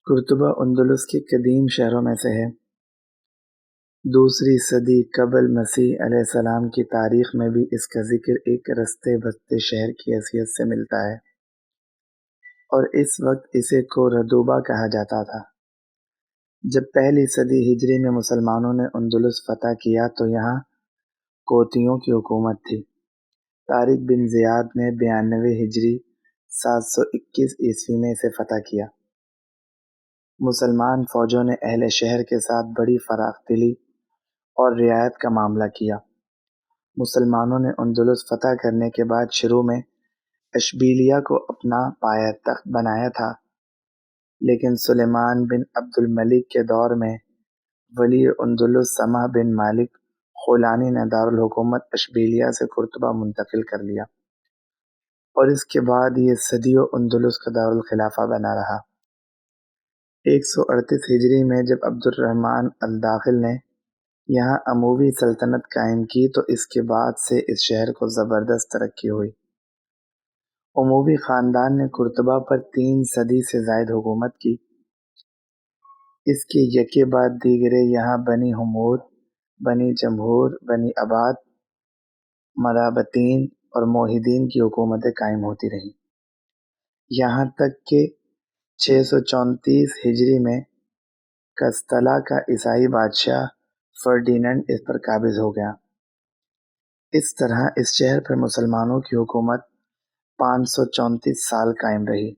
قرطبہ اندلس کے قدیم شہروں میں سے ہے۔ دوسری صدی قبل مسیح علیہ السلام کی تاریخ میں بھی اس کا ذکر ایک رستے بستے شہر کی حیثیت سے ملتا ہے، اور اس وقت اسے کوردوبا کہا جاتا تھا۔ جب پہلی صدی ہجری میں مسلمانوں نے اندلس فتح کیا تو یہاں کوتیوں کی حکومت تھی۔ طارق بن زیاد نے 92 ہجری 721 عیسوی میں اسے فتح کیا۔ مسلمان فوجوں نے اہل شہر کے ساتھ بڑی فراخ دلی اور رعایت کا معاملہ کیا۔ مسلمانوں نے اندلس فتح کرنے کے بعد شروع میں اشبیلیہ کو اپنا پایہ تخت بنایا تھا، لیکن سلیمان بن عبد الملک کے دور میں ولی اندلس سمح بن مالک خولانی نے دارالحکومت اشبیلیہ سے قرطبہ منتقل کر لیا، اور اس کے بعد یہ صدیوں اندلس کا دارالخلافہ بنا رہا۔ 138 ہجری میں جب عبد الرحمن الداخل نے یہاں اموی سلطنت قائم کی تو اس کے بعد سے اس شہر کو زبردست ترقی ہوئی۔ اموی خاندان نے قرطبہ پر 3 صدی سے زائد حکومت کی۔ اس کے یکے بعد دیگرے یہاں بنی حمود، بنی جمہور، بنی عباد، مرابطین اور موحدین کی حکومتیں قائم ہوتی رہیں، یہاں تک کہ 634 ہجری میں کستلا کا عیسائی بادشاہ فرڈیننڈ اس پر قابض ہو گیا۔ اس طرح اس شہر پر مسلمانوں کی حکومت 534 سال قائم رہی۔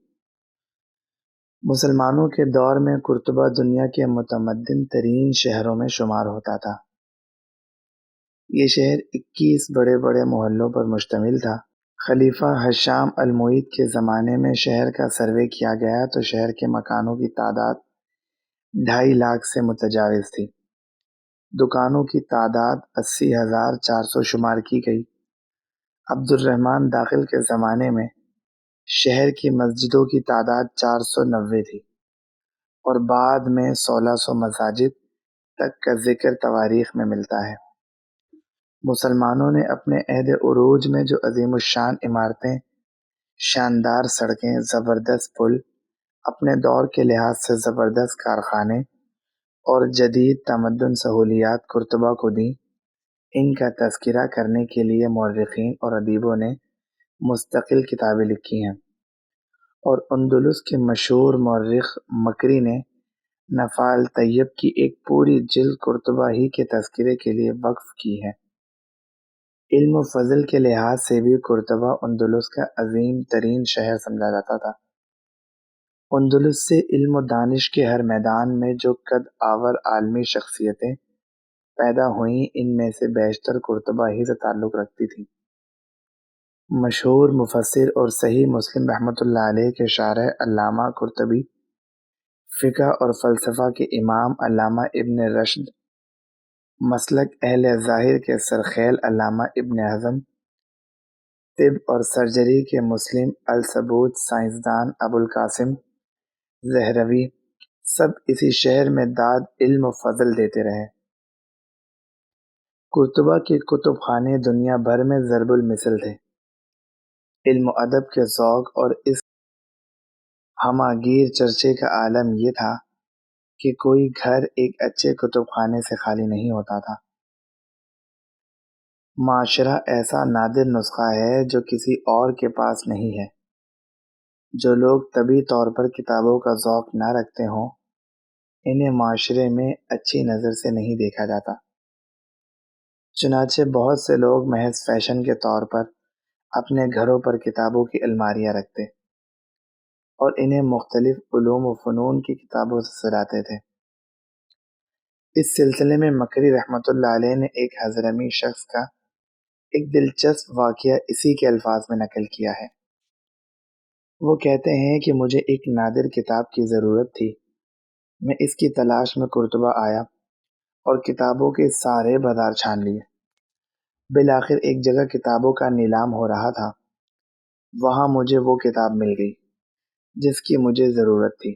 مسلمانوں کے دور میں قرطبہ دنیا کے متمدن ترین شہروں میں شمار ہوتا تھا۔ یہ شہر 21 بڑے بڑے محلوں پر مشتمل تھا۔ خلیفہ ہشام المعید کے زمانے میں شہر کا سروے کیا گیا تو شہر کے مکانوں کی تعداد 2.5 لاکھ سے متجاوز تھی۔ دکانوں کی تعداد 80,400 شمار کی گئی۔ عبد الرحمن داخل کے زمانے میں شہر کی مسجدوں کی تعداد 490 تھی، اور بعد میں 1600 مساجد تک کا ذکر تواریخ میں ملتا ہے۔ مسلمانوں نے اپنے عہد عروج میں جو عظیم الشان عمارتیں، شاندار سڑکیں، زبردست پل، اپنے دور کے لحاظ سے زبردست کارخانے اور جدید تمدن سہولیات قرطبہ کو دیں، ان کا تذکرہ کرنے کے لیے مورخین اور ادیبوں نے مستقل کتابیں لکھی ہیں، اور اندلس کے مشہور مورخ مکری نے نفع الطیب کی ایک پوری جلد قرطبہ ہی کے تذکرے کے لیے وقف کی ہے۔ علم و فضل کے لحاظ سے بھی قرطبہ اندلس کا عظیم ترین شہر سمجھا جاتا تھا۔ اندلس سے علم و دانش کے ہر میدان میں جو قد آور عالمی شخصیتیں پیدا ہوئیں، ان میں سے بیشتر قرطبہ ہی سے تعلق رکھتی تھیں۔ مشہور مفسر اور صحیح مسلم رحمۃ اللہ علیہ کے شارح علامہ قرطبی، فقہ اور فلسفہ کے امام علامہ ابن رشد، مسلک اہل ظاہر کے سرخیل علامہ ابن حزم، طب اور سرجری کے مسلم الثبوت سائنسدان ابو القاسم زہروی، سب اسی شہر میں داد علم و فضل دیتے رہے۔ قرطبہ کے کتب خانے دنیا بھر میں ضرب المثل تھے۔ علم و ادب کے ذوق اور اس ہماگیر چرچے کا عالم یہ تھا کہ کوئی گھر ایک اچھے کتب خانے سے خالی نہیں ہوتا تھا۔ معاشرہ ایسا نادر نسخہ ہے جو کسی اور کے پاس نہیں ہے۔ جو لوگ طبعی طور پر کتابوں کا ذوق نہ رکھتے ہوں، انہیں معاشرے میں اچھی نظر سے نہیں دیکھا جاتا۔ چنانچہ بہت سے لوگ محض فیشن کے طور پر اپنے گھروں پر کتابوں کی الماریاں رکھتے اور انہیں مختلف علوم و فنون کی کتابوں سے سجاتے تھے۔ اس سلسلے میں مکری رحمۃ اللہ علیہ نے ایک حضرمی شخص کا ایک دلچسپ واقعہ اسی کے الفاظ میں نقل کیا ہے۔ وہ کہتے ہیں کہ مجھے ایک نادر کتاب کی ضرورت تھی۔ میں اس کی تلاش میں قرطبہ آیا اور کتابوں کے سارے بازار چھان لیے۔ بالآخر ایک جگہ کتابوں کا نیلام ہو رہا تھا، وہاں مجھے وہ کتاب مل گئی جس کی مجھے ضرورت تھی۔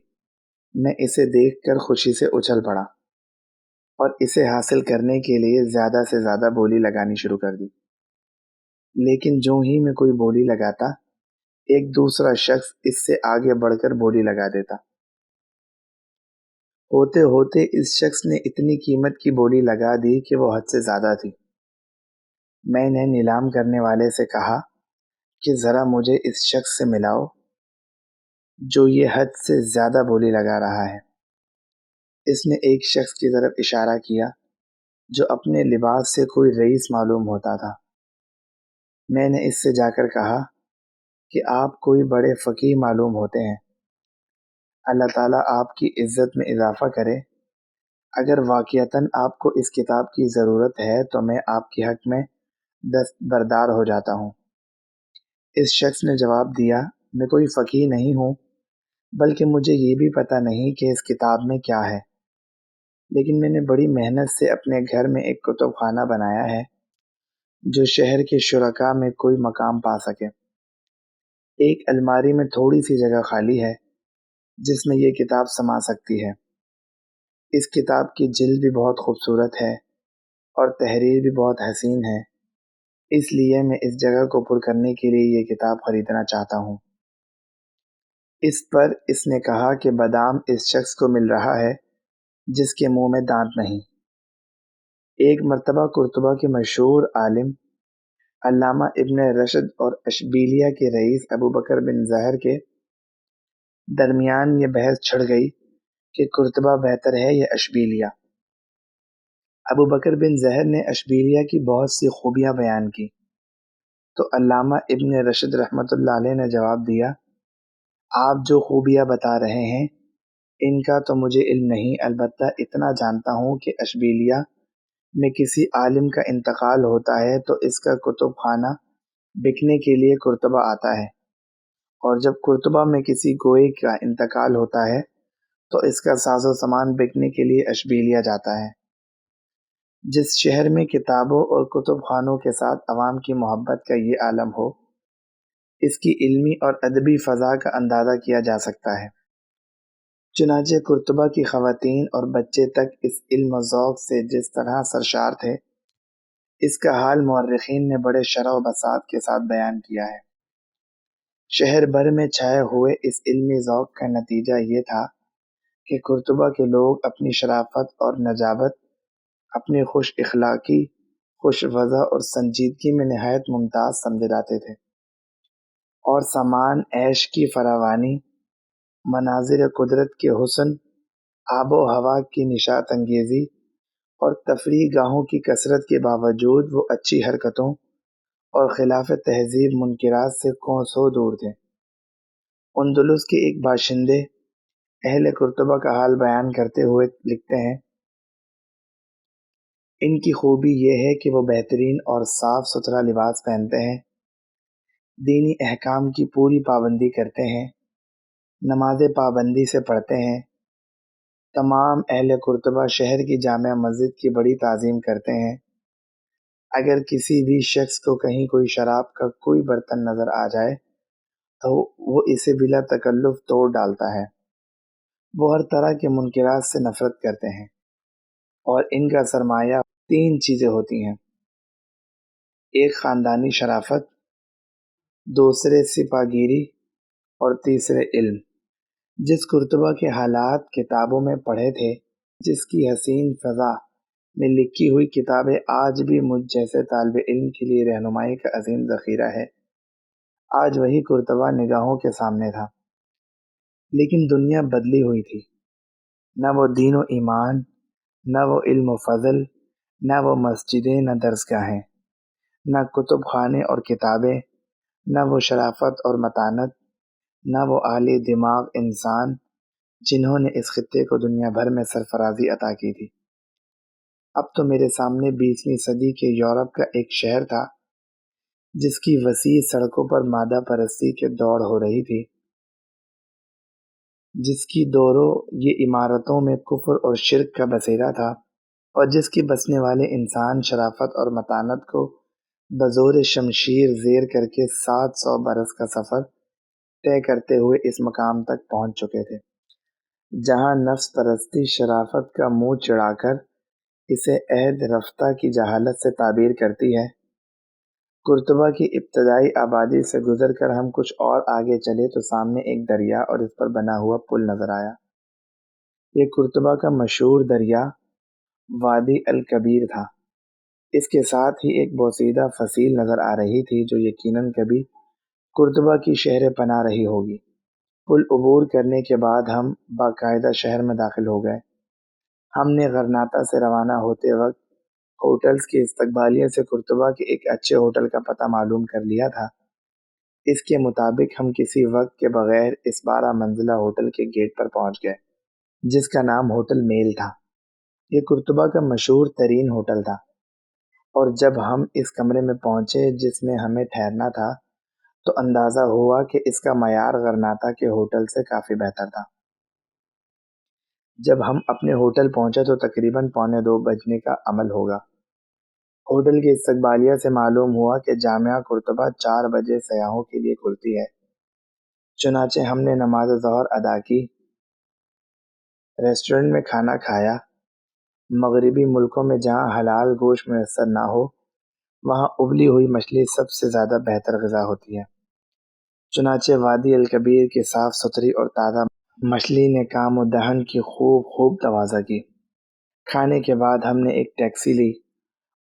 میں اسے دیکھ کر خوشی سے اچھل پڑا اور اسے حاصل کرنے کے لیے زیادہ سے زیادہ بولی لگانی شروع کر دی، لیکن جو ہی میں کوئی بولی لگاتا، ایک دوسرا شخص اس سے آگے بڑھ کر بولی لگا دیتا۔ ہوتے ہوتے اس شخص نے اتنی قیمت کی بولی لگا دی کہ وہ حد سے زیادہ تھی۔ میں نے نیلام کرنے والے سے کہا کہ ذرا مجھے اس شخص سے ملاؤ جو یہ حد سے زیادہ بولی لگا رہا ہے۔ اس نے ایک شخص کی طرف اشارہ کیا جو اپنے لباس سے کوئی رئیس معلوم ہوتا تھا۔ میں نے اس سے جا کر کہا کہ آپ کوئی بڑے فقیہ معلوم ہوتے ہیں، اللہ تعالیٰ آپ کی عزت میں اضافہ کرے۔ اگر واقعتاً آپ کو اس کتاب کی ضرورت ہے تو میں آپ کے حق میں دستبردار ہو جاتا ہوں۔ اس شخص نے جواب دیا، میں کوئی فقیہ نہیں ہوں، بلکہ مجھے یہ بھی پتہ نہیں کہ اس کتاب میں کیا ہے، لیکن میں نے بڑی محنت سے اپنے گھر میں ایک کتب خانہ بنایا ہے جو شہر کے شرکاء میں کوئی مقام پا سکے۔ ایک الماری میں تھوڑی سی جگہ خالی ہے جس میں یہ کتاب سما سکتی ہے۔ اس کتاب کی جلد بھی بہت خوبصورت ہے اور تحریر بھی بہت حسین ہے، اس لیے میں اس جگہ کو پر کرنے کے لیے یہ کتاب خریدنا چاہتا ہوں۔ اس پر اس نے کہا کہ بادام اس شخص کو مل رہا ہے جس کے منہ میں دانت نہیں۔ ایک مرتبہ قرطبہ کے مشہور عالم علامہ ابن رشد اور اشبیلیہ کے رئیس ابو بکر بن زہر کے درمیان یہ بحث چھڑ گئی کہ قرطبہ بہتر ہے یا اشبیلیہ۔ ابو بکر بن زہر نے اشبیلیہ کی بہت سی خوبیاں بیان کی تو علامہ ابن رشد رحمۃ اللہ علیہ نے جواب دیا، آپ جو خوبیاں بتا رہے ہیں ان کا تو مجھے علم نہیں، البتہ اتنا جانتا ہوں کہ اشبیلیہ میں کسی عالم کا انتقال ہوتا ہے تو اس کا کتب خانہ بکنے کے لیے قرطبہ آتا ہے، اور جب قرطبہ میں کسی گوئے کا انتقال ہوتا ہے تو اس کا ساز و سامان بکنے کے لیے اشبیلیہ جاتا ہے۔ جس شہر میں کتابوں اور کتب خانوں کے ساتھ عوام کی محبت کا یہ عالم ہو، اس کی علمی اور ادبی فضا کا اندازہ کیا جا سکتا ہے۔ چنانچہ قرطبہ کی خواتین اور بچے تک اس علم و ذوق سے جس طرح سرشار تھے، اس کا حال مورخین نے بڑے شرح و بساط کے ساتھ بیان کیا ہے۔ شہر بھر میں چھائے ہوئے اس علمی ذوق کا نتیجہ یہ تھا کہ قرطبہ کے لوگ اپنی شرافت اور نجابت، اپنی خوش اخلاقی، خوش وضع اور سنجیدگی میں نہایت ممتاز سمجھے جاتے تھے، اور سامان عیش کی فراوانی، مناظر قدرت کے حسن، آب و ہوا کی نشاط انگیزی اور تفریح گاہوں کی کثرت کے باوجود وہ اچھی حرکتوں اور خلاف تہذیب منکرات سے کوسوں دور تھے۔ اندلس کے ایک باشندے اہل قرطبہ کا حال بیان کرتے ہوئے لکھتے ہیں، ان کی خوبی یہ ہے کہ وہ بہترین اور صاف ستھرا لباس پہنتے ہیں، دینی احکام کی پوری پابندی کرتے ہیں، نمازیں پابندی سے پڑھتے ہیں، تمام اہل قرطبہ شہر کی جامع مسجد کی بڑی تعظیم کرتے ہیں۔ اگر کسی بھی شخص کو کہیں کوئی شراب کا کوئی برتن نظر آ جائے تو وہ اسے بلا تکلف توڑ ڈالتا ہے۔ وہ ہر طرح کے منکرات سے نفرت کرتے ہیں، اور ان کا سرمایہ تین چیزیں ہوتی ہیں: ایک خاندانی شرافت، دوسرے سپاگیری، اور تیسرے علم۔ جس قرطبہ کے حالات کتابوں میں پڑھے تھے، جس کی حسین فضا میں لکھی ہوئی کتابیں آج بھی مجھ جیسے طالب علم کے لیے رہنمائی کا عظیم ذخیرہ ہے، آج وہی قرطبہ نگاہوں کے سامنے تھا۔ لیکن دنیا بدلی ہوئی تھی، نہ وہ دین و ایمان، نہ وہ علم و فضل، نہ وہ مسجدیں، نہ درسگاہیں، نہ کتب خانے اور کتابیں، نہ وہ شرافت اور متانت، نہ وہ عالی دماغ انسان جنہوں نے اس خطے کو دنیا بھر میں سرفرازی عطا کی تھی۔ اب تو میرے سامنے 20ویں صدی کے یورپ کا ایک شہر تھا جس کی وسیع سڑکوں پر مادہ پرستی کے دوڑ ہو رہی تھی، جس کی دوروں یہ عمارتوں میں کفر اور شرک کا بسیرا تھا، اور جس کے بسنے والے انسان شرافت اور متانت کو بزور شمشیر زیر کر کے 700 برس کا سفر طے کرتے ہوئے اس مقام تک پہنچ چکے تھے جہاں نفس پرستی شرافت کا منہ چڑھا کر اسے عہد رفتہ کی جہالت سے تعبیر کرتی ہے۔ قرطبہ کی ابتدائی آبادی سے گزر کر ہم کچھ اور آگے چلے تو سامنے ایک دریا اور اس پر بنا ہوا پل نظر آیا۔ یہ قرطبہ کا مشہور دریا وادی الکبیر تھا۔ اس کے ساتھ ہی ایک بوسیدہ فصیل نظر آ رہی تھی جو یقیناً کبھی قرطبہ کی شہر پناہ رہی ہوگی۔ پل عبور کرنے کے بعد ہم باقاعدہ شہر میں داخل ہو گئے۔ ہم نے غرناطہ سے روانہ ہوتے وقت ہوٹلز کے استقبالیہ سے قرطبہ کے ایک اچھے ہوٹل کا پتہ معلوم کر لیا تھا۔ اس کے مطابق ہم کسی وقت کے بغیر اس 12 منزلہ ہوٹل کے گیٹ پر پہنچ گئے، جس کا نام ہوٹل میل تھا۔ یہ قرطبہ کا مشہور ترین ہوٹل تھا، اور جب ہم اس کمرے میں پہنچے جس میں ہمیں ٹھہرنا تھا تو اندازہ ہوا کہ اس کا معیار غرناطہ کے ہوٹل سے کافی بہتر تھا۔ جب ہم اپنے ہوٹل پہنچے تو تقریباً 1:45 بجنے کا عمل ہوگا۔ ہوٹل کے استقبالیہ سے معلوم ہوا کہ جامعہ قرطبہ 4 بجے سیاحوں کے لیے کھلتی ہے۔ چنانچہ ہم نے نماز ظہر ادا کی، ریسٹورنٹ میں کھانا کھایا۔ مغربی ملکوں میں جہاں حلال گوشت میسر نہ ہو، وہاں ابلی ہوئی مچھلی سب سے زیادہ بہتر غذا ہوتی ہے۔ چنانچہ وادی الکبیر کی صاف ستھری اور تازہ مچھلی نے کام و دہن کی خوب تواضع کی۔ کھانے کے بعد ہم نے ایک ٹیکسی لی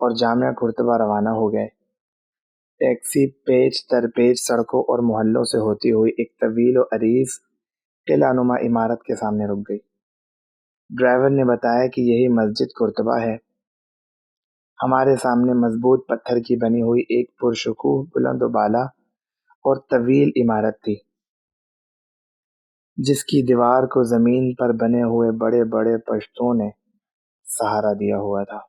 اور جامعہ قرطبہ روانہ ہو گئے۔ ٹیکسی پیچ در پیچ سڑکوں اور محلوں سے ہوتی ہوئی ایک طویل و عریض قلعہ نما عمارت کے سامنے رک گئی۔ ڈرائیور نے بتایا کہ یہی مسجد قرطبہ ہے۔ ہمارے سامنے مضبوط پتھر کی بنی ہوئی ایک پرشکوہ بلند و بالا اور طویل عمارت تھی، جس کی دیوار کو زمین پر بنے ہوئے بڑے بڑے پشتوں نے سہارا دیا ہوا تھا۔